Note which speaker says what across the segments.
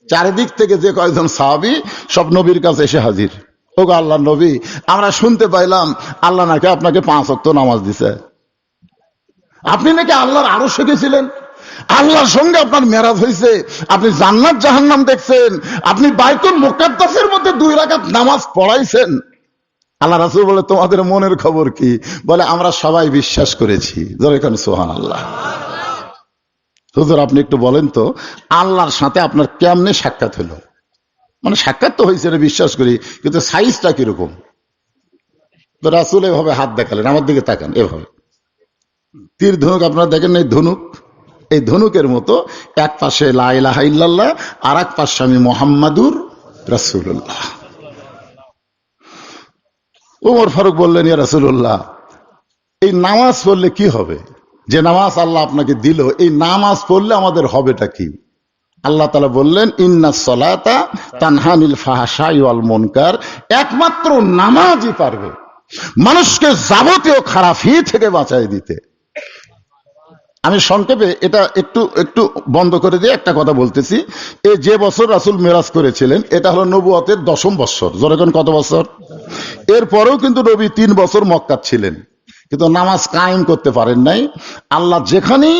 Speaker 1: চারিদিক থেকে যে কয়েকজন সাহাবী সব নবীর কাছে এসে হাজির। ও গো আল্লাহর নবী, আমরা শুনতে পাইলাম আল্লাহ নাকি আপনাকে 5 ওয়াক্ত নামাজ দিছে, আপনি নাকি আল্লাহর আরশে গেছিলেন, আল্লাহর সঙ্গে আপনার মেরাজ হয়েছে, আপনি জান্নাত জাহান্নাম দেখছেন, আপনি বাইতুল মুকাদ্দাসের মধ্যে 2 রাকাত নামাজ পড়াইছেন। আল্লাহ রাসূল বলে তোমাদের মনের খবর কি? বলে আমরা সবাই বিশ্বাস করেছি। জোরে কোন সুবহানাল্লাহ। হুজুর আপনি একটু বলেন তো আল্লাহর সাথে আপনার কেমনে সাক্ষাৎ হলো? মানে সাক্ষাৎ তো হয়েছে বিশ্বাস করি, কিন্তু সাইজটা কিরকম? তো রাসূল এভাবে হাত দেখালেন, আমার দিকে তাকান, এভাবে তীর ধনুক আপনারা দেখেন না, এই ধনুক, এই ধনুকের মতো এক পাশে লা ইলাহা ইল্লাল্লাহ আর এক পাশে আমি মুহাম্মাদুর রাসূলুল্লাহ। ওমর ফারুক বললেন ইয়া রাসূলুল্লাহ, এই নামাজ পড়লে কি হবে? যে নামাজ আল্লাহ আপনাকে দিল, এই নামাজ পড়লে আমাদের হবেটা কি? আল্লাহ তাআলা বললেন ইন্নাস সালাতা তানহা আনিল ফাহশাই ওয়াল মুনকার, একমাত্র নামাজই পারবে মানুষকে যাবতীয় খারাপি থেকে বাঁচাই দিতে। আমি সংক্ষেপে এটা একটু একটু বন্ধ করে দিয়ে একটা কথা বলতেছি। এই যে বছর রাসূল মেরাজ করেছিলেন এটা হলো নবুয়তের 10ম বছর। জোরে কোন কত বছর? এরপরেও কিন্তু নবী 3 বছর মক্কায় ছিলেন, কিন্তু নামাজ কায়েম করতে পারেন নাই। আল্লাহ যেখানেই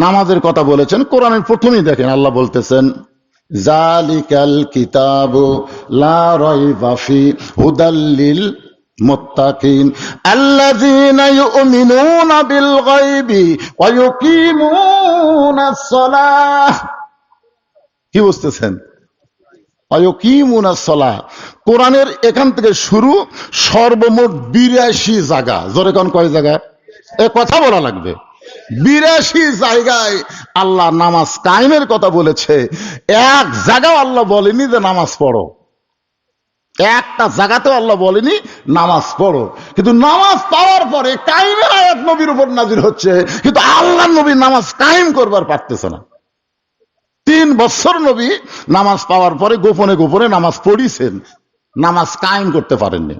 Speaker 1: নামাজের কথা বলেছেন কোরআনের প্রথমেই দেখেন আল্লাহ বলতেছেন জালিকাল কিতাবু লা রাইবা ফি হুদাল লিল মুত্তাকিন আল্লাযীনা ইউমিনুনা বিল গায়বি ওয়া ইউকিমুনাস সালাহ। কি বুঝতেছেন? কোরআনের এখান থেকে শুরু, সর্বমোট 82 জায়গা। জোরে কোন কয় জায়গা? এ কথা বলা লাগবে। 82 জায়গায় আল্লাহ নামাজ কায়েমের কথা বলেছে, এক জায়গাও আল্লাহ বলেনি যে নামাজ পড়ো, একটা জায়গাতেও আল্লাহ বলেনি নামাজ পড়ো। কিন্তু নামাজ পাওয়ার পরে কায়েমের আয়াত নবীর উপর নাজিল হচ্ছে, কিন্তু আল্লাহ নবী নামাজ কায়েম করবার পারতেছে না। 3 বছর নবী নামাজ পাওয়ার পরে গোপনে গোপনে নামাজ পড়িছেন, নামাজ কায়েম করতে পারেননি।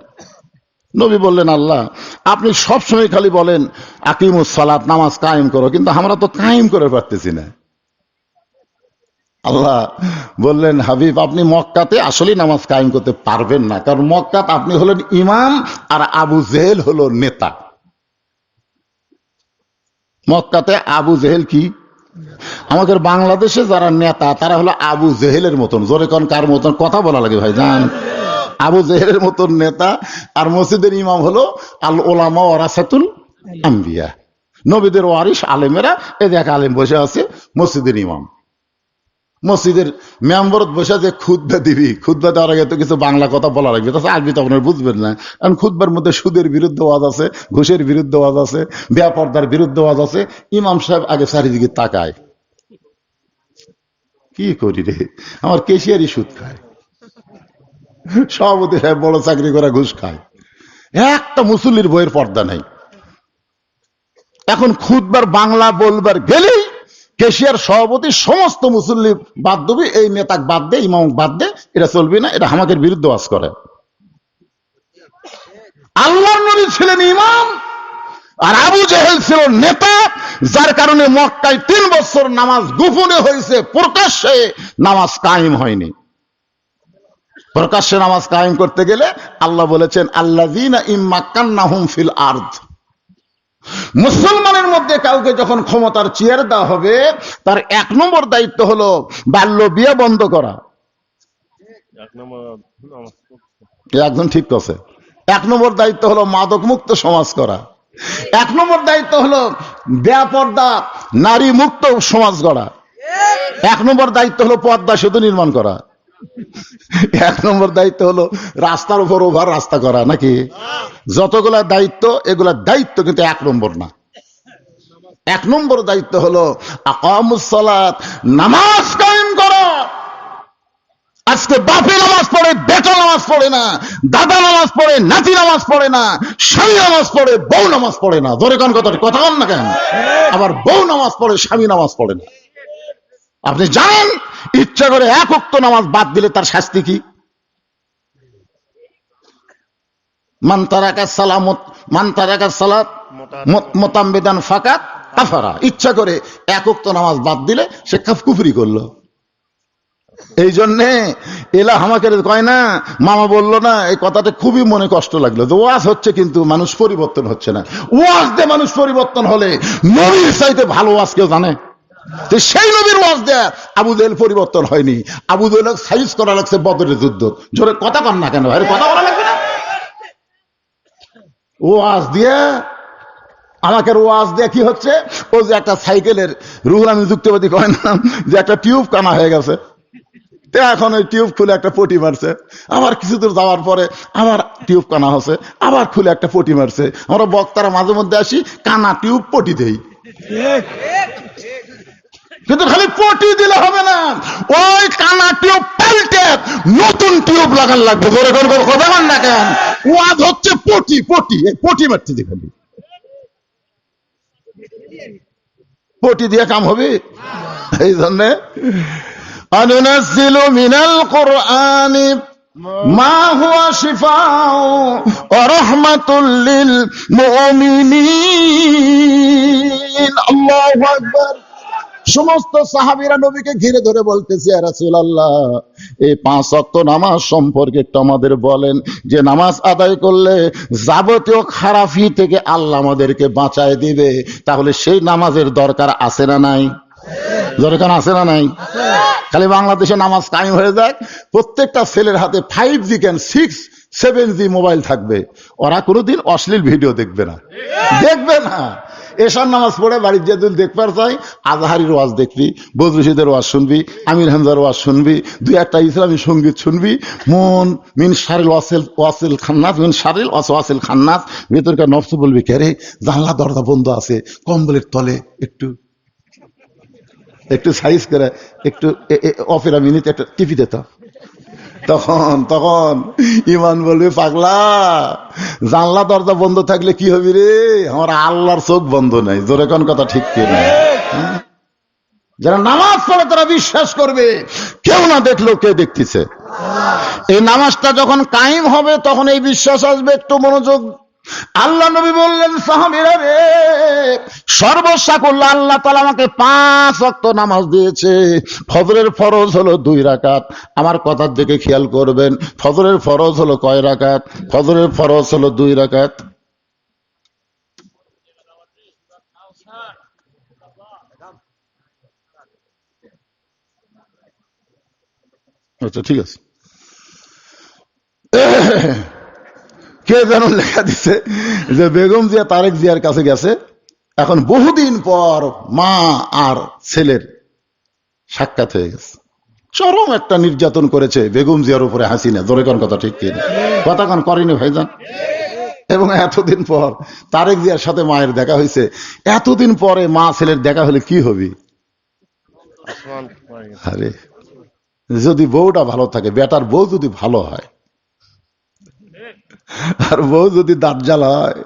Speaker 1: নবী বললেন আল্লাহ আপনি সবসময় খালি বলেন আকিমুস সালাত, নামাজ কায়েম করো, কিন্তু আমরা তো কায়েম করে পারতেছি না। আল্লাহ বললেন হাবিব আপনি মক্কাতে আসলে নামাজ কায়েম করতে পারবেন না, কারণ মক্কাতে আপনি হলেন ইমাম আর আবু জেহেল হলো নেতা। মক্কাতে আবু জেহেল কি? আমাদের বাংলাদেশে যারা নেতা তারা হলো আবু জেহেলের মতন। জোরে কোন কার মতন? কথা বলা লাগে ভাই জান। আবু জেহেলের মতন নেতা। আর মসজিদের ইমাম হলো আল ওলামা ওয়ারাসাতুল আম্বিয়া, নবীদের ওয়ারিস আলেমেরা। এই দেখ আলেম বসে আছে মসজিদের ইমাম, মসজিদের মেম্বরত বসে যে খুতবা দিবি, খুতবা দেওয়ার আগে তো কিছু বাংলা কথা বলা লাগবে, তাছাড়া আরবি তো আপনার বুঝবেন না। কারণ খুতবার মধ্যে সুদের বিরুদ্ধে ওয়াজ আছে, ঘুষের বিরুদ্ধে ওয়াজ আছে, বেপরদার বিরুদ্ধে ওয়াজ আছে। ইমাম সাহেব আগে চারিদিকে তাকায়, কি করি রে, আমার কেশিয়ারি সুদ খায়, সভাপতি সাহেব বড় চাকরি করে ঘুষ খায়, একটা মুসল্লির বইয়ের পর্দা নাই। এখন খুতবার বাংলা বলবার গেলেই কেশিয়ার সভাপতি সমস্ত মুসল্লি বাদ দেবে, এই নেতা বাদ দে, ইমাম বাদ দে, এটা চলবে না, এটা হামাকের বিরুদ্ধে ওয়াজ করে। আল্লাহর নবী ছিলেন ইমাম আর আবু জেহেল ছিল নেতা, যার কারণে মক্কায় 3 বছর নামাজ গোপনে হয়েছে, প্রকাশ্যে নামাজ কায়েম হয়নি। প্রকাশ্যে নামাজ কায়েম করতে গেলে আল্লাহ বলেছেন আল্লাযীনা ইম্মাক্কান্নাহুম ফিল আরদ, মুসলমানের মধ্যে কাউকে যখন ক্ষমতার চেয়ার দেওয়া হবে তার 1 নম্বর দায়িত্ব হলো বাল্য বিয়ে বন্ধ করা। একজন ঠিক আছে। 1 নম্বর দায়িত্ব হলো মাদক মুক্ত সমাজ করা। 1 নম্বর দায়িত্ব হলো বেপর্দা নারী মুক্ত সমাজ গড়া। 1 নম্বর দায়িত্ব হলো পদ্মা সেতু নির্মাণ করা। 1 নম্বর দায়িত্ব হলো রাস্তার উপর ওভার রাস্তা করা, নাকি? যতগুলা দায়িত্ব, এগুলা দায়িত্ব কিন্তু 1 নম্বর না। 1 নম্বর দায়িত্ব হলো আকামুস সালাত, নামাজ কায়েম করা। আজকে বাপে নামাজ পড়ে, বেটা নামাজ পড়ে না, দাদা নামাজ পড়ে, নাতি নামাজ পড়ে না, স্বামী নামাজ পড়ে, বউ নামাজ পড়ে না। ধরে কোন কথা বল না কেন? আবার বউ নামাজ পড়ে, স্বামী নামাজ পড়ে না। আপনি জানেন ইচ্ছা করে 1 ওয়াক্ত নামাজ বাদ দিলে তার শাস্তি কি? মান তারাকা সালাত মুতাম্মিদান ফাকাত কাফারা। ইচ্ছা করে 1 ওয়াক্ত নামাজ বাদ দিলে সে কুফরি করলো। এই জন্যে এলা আমাকে কয় না, মামা বললো না, এই কথাটা খুবই মনে কষ্ট লাগলো। তো ওয়াজ হচ্ছে কিন্তু মানুষ পরিবর্তন হচ্ছে না। ওয়াজ দিয়ে মানুষ পরিবর্তন হলে নবীর চাইতে ভালো ওয়াজ কেউ জানে? সেই নবীর ওয়াজ দেয় আবু জেহেল পরিবর্তন হয়নি। আবু জেহেল সাইজ করা লাগছে বদরের যুদ্ধ। জোরে কথা কন না কেন ভাই, কথা বলা লাগবে না। ওয়াজ দিয়ে আমাকে ওয়াজ দিয়ে কি হচ্ছে, ও যে একটা সাইকেলের রুহুল আমিন যুক্তিবাদী কয় না, যে একটা টিউব কানা হয়ে গেছে, এখন ওই টিউব খুলে একটা পটি মারছে, আবার কিছু দূর যাওয়ার পরে আবার টিউব কানা হচ্ছে, আবার খুলে একটা পটি মারছে। আমরা বক্তারা মাঝে মধ্যে আসি, কানা টিউব পটি দেই, কিন্তু খালি পটি দিলে হবে না, ওই কানা টিউব পাল্টে নতুন টিউব লাগান লাগবে। ধরে কথা বল না কেন? ওয়াজ হচ্ছে পটি পটি, পটি মারতে দি, খালি পটি দিয়ে কাম হবে? এই জন্যে অনুনাজ্জিলু মিনাল কুরআনি মা হুয়া শিফাউ ওয়া রাহমাতুল লিল মুমিনিন। আল্লাহু আকবার। সমস্ত সাহাবীরা নবীকে ঘিরে ধরে বলতেছে, ইয়া রাসূলুল্লাহ, এই 5 ওয়াক্ত নামাজ সম্পর্কে একটু আমাদের বলেন, যে নামাজ আদায় করলে যাবতীয় খারাপি থেকে আল্লাহ আমাদেরকে বাঁচায় দিবে, তাহলে সেই নামাজের দরকার আছে না নাই? দরকার আছে না নাই? খালি বাংলাদেশে নামাজ কায়েম হয়ে যায়, প্রত্যেকটা ছেলের হাতে 5G কেন 6-7G মোবাইল থাকবে, ওরা কোনোদিন অশ্লীল ভিডিও দেখবে না, দেখবে না। এশার নামাজ পড়ে বাড়ির যেদিন দেখবার চাই, আজহারির ওয়াজ দেখবি, বদরুশিদের ওয়াজ শুনবি, আমির হামজার ওয়াজ শুনবি, দুই একটা ইসলামী সঙ্গীত শুনবি, মন মিন শারিল ওয়াসিল খান্নাস, মিন শারিল ওয়াসিল খান্নাস, ভেতরকার নফস বলবি, কে রে জানলা দরজা বন্ধ আছে, কম্বলের তলে একটু সাইজ করে একটু অপেরা মিনিট একটা টিপি দিত, তখন ইমান বলবে, পাগলা জানলা দরজা বন্ধ থাকলে কি হবে রে, আমার আল্লাহর চোখ বন্ধ নাই। জোরে কোন কথা ঠিক কিনা? যারা নামাজ পড়ে তারা বিশ্বাস করবে কেউ না দেখলেও কে দেখতেছে। এই নামাজটা যখন কায়েম হবে তখন এই বিশ্বাস আসবে। একটু মনোযোগ। আল্লাহ নবী বললেন, সাহাবীরা রে, সর্বসাকুল্য আল্লাহ তাআলা আমাকে 5 ওয়াক্ত নামাজ দিয়েছে। ফজরের ফরজ হলো 2 রাকাত। আমার কথার দিকে খেয়াল করবেন, ফজরের ফরজ হলো কয় রাকাত? ফজরের ফরজ হলো 2 রাকাত। আচ্ছা ঠিক আছে। কে যেন লেখা দিছে যে বেগম জিয়া তারেক জিয়ার কাছে গেছে, এখন বহুদিন পর মা আর ছেলের সাক্ষাৎ হয়ে গেছে। চরম একটা নির্যাতন করেছে বেগম জিয়ার উপরে হাসিনা। জোরে কোন কথা ঠিক কিনা? কথা কোন করেনি ভাইজান? এবং এতদিন পর তারেক জিয়ার সাথে মায়ের দেখা হয়েছে। এতদিন পরে মা ছেলের দেখা হলে কি হবে? আরে যদি বউটা ভালো থাকে, বেটার বউ যদি ভালো হয়, আর বউ যদি দাজ্জাল হয়,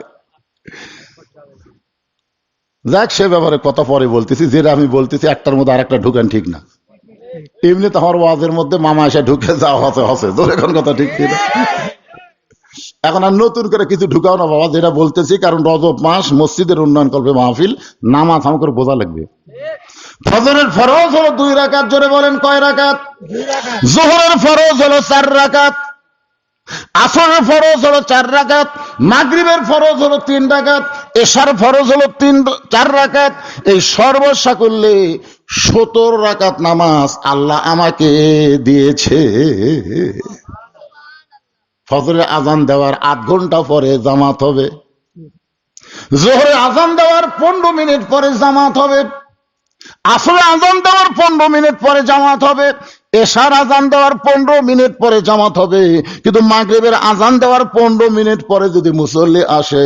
Speaker 1: যাক সে ব্যাপারে কথা পরে বলতেছি। যেটা আমি বলতেছি একটার মধ্যে আর একটা ঢুকেন ঠিক না। এমনি তো আমার ওয়াজের মধ্যে মামা এসে ঢুকে যাওয়া হচ্ছে তোর, এখন কথা ঠিক কিনা? এখন আর নতুন করে কিছু ঢুকাও না বাবা, যেটা বলতেছি, কারণ রজব মাস, মসজিদের উন্নয়ন করবে মাহফিল, নামাজ আমাকে বোঝা লাগবে। ফজরের ফরজ হলো 2 রাকাত। জোরে বলেন কয় রাকাত? যোহরের ফরজ হলো 4 রাকাত, আসরের ফরজ হলো 4 রাকাত, মাগরিবের ফরজ হলো 3 রাকাত, এশার ফরজ হলো 4 রাকাত। এই সর্বসাকুল্যে 17 রাকাত নামাজ আল্লাহ আমাকে দিয়েছে। ফজরের আজান দেওয়ার 8 ঘন্টা পরে জামাত হবে, যোহরে আজান দেওয়ার 15 মিনিট পরে জামাত হবে, আসরে আজান দেওয়ার 15 মিনিট পরে জামাত হবে, এশার আজান দেওয়ার 15 মিনিট পরে জামাত হবে। কিন্তু মাগরিবের আজান দেওয়ার 15 মিনিট পরে যদি মুসল্লি আসে,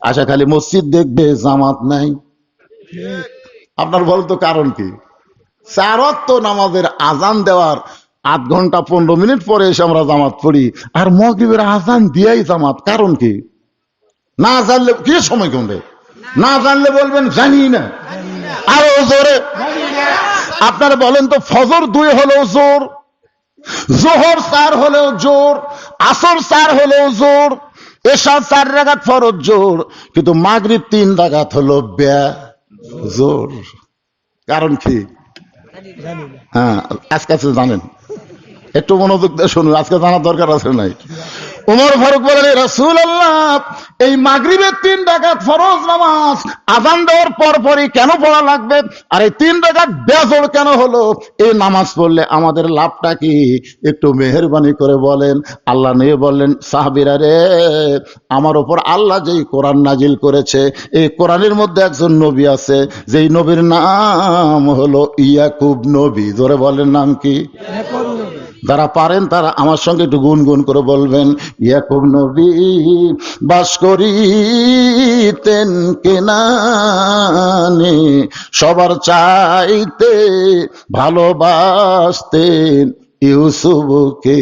Speaker 1: আশা খালি মসজিদ দেখবে, জামাত নাই। আপনার বলতো কারণ কি? 4 ওয়াক্ত নামাজের আজান দেওয়ার 8 ঘন্টা 15 মিনিট পরে এসে আমরা জামাত পড়ি, আর মাগরিবের আজান দিয়াই জামাত। কারণ কি? না জানলে কি সময় কমবে? না জানলে বলবেন জানি না। আরো জোরে আপনারা বলেন তো, ফজর 2 হলেও জোর, যোহর 4 হলেও জোর, আসর 4 হলেও জোর, এশা 4 রাকাত ফরজ জোর, কিন্তু মাগরিব 3 রাকাত হলো জোর। কারণ কি? হ্যাঁ, আজকে জানেন, একটু মনোযোগ দিয়ে শুনুন, আজকে জানার দরকার আছে নাই। ওমর ফারুক বলেন, রাসূলুল্লাহ, এই মাগরিবের 3 রাকাত ফরজ নামাজ আযান দেওয়ার পর পরই কেন পড়া লাগবে, আর এই 3 রাকাত বেজোড় কেন হলো? এই নামাজ পড়লে আমাদের লাভটা কি? একটু মেহেরবানি করে বলেন। আল্লাহ নিয়ে বললেন, সাহাবীরা রে, আমার উপর আল্লাহ যেই কোরআন নাজিল করেছে, এই কোরআনের মধ্যে একজন নবী আছে, যেই নবীর নাম হলো ইয়াকুব নবী। জোরে বলেন, নাম কি? যারা পারেন তারা আমার সঙ্গে একটু গুনগুন করে বলবেন, ইয়াকুব নবী বাস করিতেন কেনানে, সবার চাইতে ভালোবাসতেন ইউসুফকে।